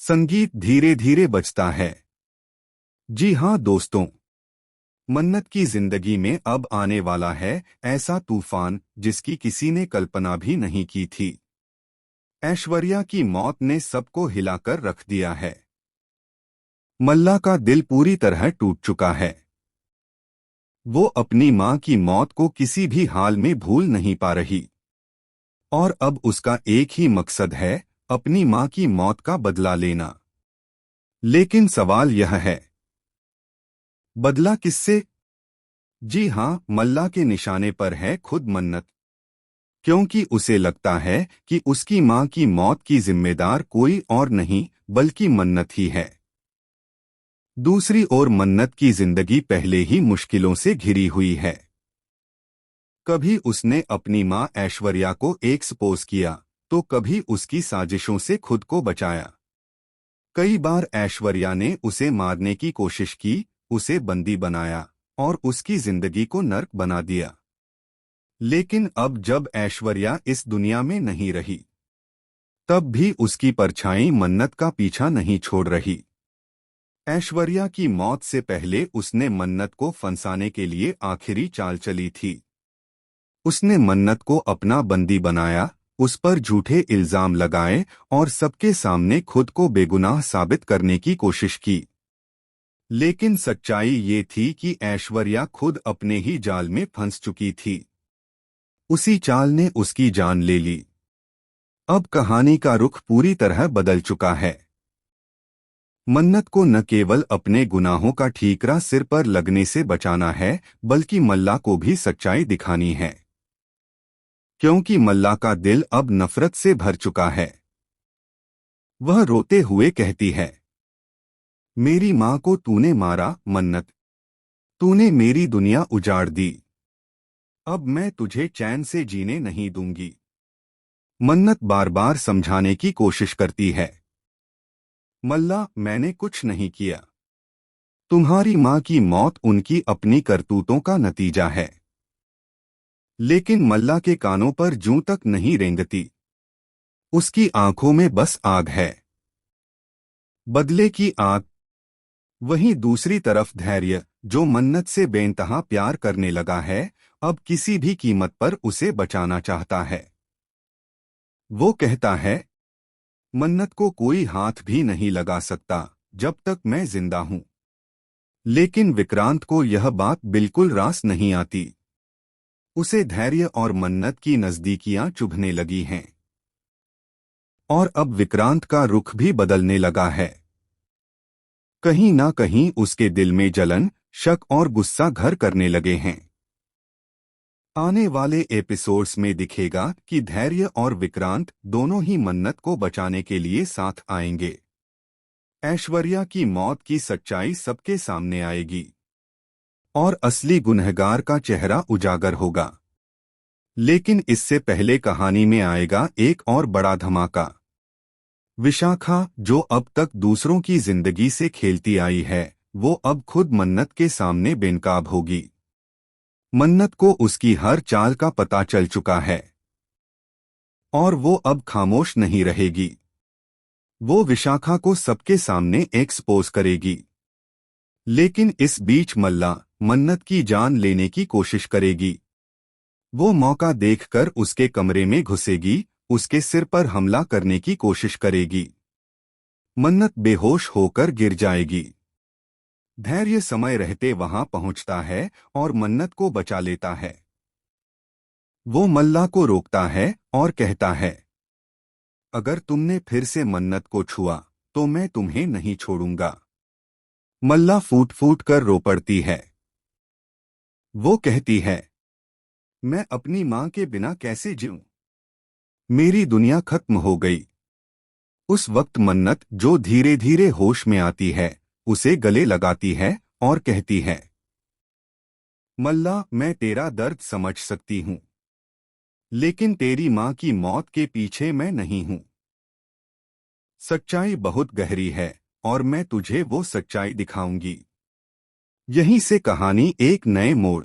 संगीत धीरे धीरे बजता है। जी हाँ दोस्तों, मन्नत की जिंदगी में अब आने वाला है ऐसा तूफान जिसकी किसी ने कल्पना भी नहीं की थी। ऐश्वर्या की मौत ने सबको हिलाकर रख दिया है। मल्ला का दिल पूरी तरह टूट चुका है। वो अपनी मां की मौत को किसी भी हाल में भूल नहीं पा रही और अब उसका एक ही मकसद है, अपनी मां की मौत का बदला लेना। लेकिन सवाल यह है, बदला किससे? जी हाँ, मल्ला के निशाने पर है खुद मन्नत, क्योंकि उसे लगता है कि उसकी मां की मौत की जिम्मेदार कोई और नहीं बल्कि मन्नत ही है। दूसरी ओर मन्नत की जिंदगी पहले ही मुश्किलों से घिरी हुई है। कभी उसने अपनी मां ऐश्वर्या को एक्सपोज किया, तो कभी उसकी साजिशों से खुद को बचाया। कई बार ऐश्वर्या ने उसे मारने की कोशिश की, उसे बंदी बनाया और उसकी जिंदगी को नर्क बना दिया। लेकिन अब जब ऐश्वर्या इस दुनिया में नहीं रही, तब भी उसकी परछाई मन्नत का पीछा नहीं छोड़ रही। ऐश्वर्या की मौत से पहले उसने मन्नत को फंसाने के लिए आखिरी चाल चली थी। उसने मन्नत को अपना बंदी बनाया, उस पर झूठे इल्जाम लगाए और सबके सामने खुद को बेगुनाह साबित करने की कोशिश की। लेकिन सच्चाई ये थी कि ऐश्वर्या खुद अपने ही जाल में फंस चुकी थी। उसी चाल ने उसकी जान ले ली। अब कहानी का रुख पूरी तरह बदल चुका है। मन्नत को न केवल अपने गुनाहों का ठीकरा सिर पर लगने से बचाना है, बल्कि मल्ला को भी सच्चाई दिखानी है, क्योंकि मल्ला का दिल अब नफरत से भर चुका है। वह रोते हुए कहती है, मेरी मां को तूने मारा मन्नत, तूने मेरी दुनिया उजाड़ दी। अब मैं तुझे चैन से जीने नहीं दूंगी। मन्नत बार बार समझाने की कोशिश करती है, मल्ला मैंने कुछ नहीं किया, तुम्हारी मां की मौत उनकी अपनी करतूतों का नतीजा है। लेकिन मल्ला के कानों पर जूं तक नहीं रेंगती। उसकी आंखों में बस आग है, बदले की आग। वहीं दूसरी तरफ धैर्य, जो मन्नत से बेइंतहा प्यार करने लगा है, अब किसी भी कीमत पर उसे बचाना चाहता है। वो कहता है, मन्नत को कोई हाथ भी नहीं लगा सकता जब तक मैं जिंदा हूं। लेकिन विक्रांत को यह बात बिल्कुल रास नहीं आती। उसे धैर्य और मन्नत की नजदीकियां चुभने लगी हैं और अब विक्रांत का रुख भी बदलने लगा है। कहीं ना कहीं उसके दिल में जलन, शक और गुस्सा घर करने लगे हैं। आने वाले एपिसोड्स में दिखेगा कि धैर्य और विक्रांत दोनों ही मन्नत को बचाने के लिए साथ आएंगे। ऐश्वर्या की मौत की सच्चाई सबके सामने आएगी और असली गुनहगार का चेहरा उजागर होगा। लेकिन इससे पहले कहानी में आएगा एक और बड़ा धमाका। विशाखा, जो अब तक दूसरों की जिंदगी से खेलती आई है, वो अब खुद मन्नत के सामने बेनकाब होगी। मन्नत को उसकी हर चाल का पता चल चुका है और वो अब खामोश नहीं रहेगी। वो विशाखा को सबके सामने एक्सपोज करेगी। लेकिन इस बीच मल्ला मन्नत की जान लेने की कोशिश करेगी। वो मौका देखकर उसके कमरे में घुसेगी, उसके सिर पर हमला करने की कोशिश करेगी। मन्नत बेहोश होकर गिर जाएगी। धैर्य समय रहते वहां पहुंचता है और मन्नत को बचा लेता है। वो मल्ला को रोकता है और कहता है, अगर तुमने फिर से मन्नत को छुआ तो मैं तुम्हें नहीं छोड़ूंगा। मल्ला फूट फूट कर रो पड़ती है। वो कहती है, मैं अपनी मां के बिना कैसे जीऊं? मेरी दुनिया खत्म हो गई। उस वक्त मन्नत, जो धीरे धीरे होश में आती है, उसे गले लगाती है और कहती है, मल्ला मैं तेरा दर्द समझ सकती हूं, लेकिन तेरी मां की मौत के पीछे मैं नहीं हूं। सच्चाई बहुत गहरी है और मैं तुझे वो सच्चाई दिखाऊंगी। यहीं से कहानी एक नए मोड़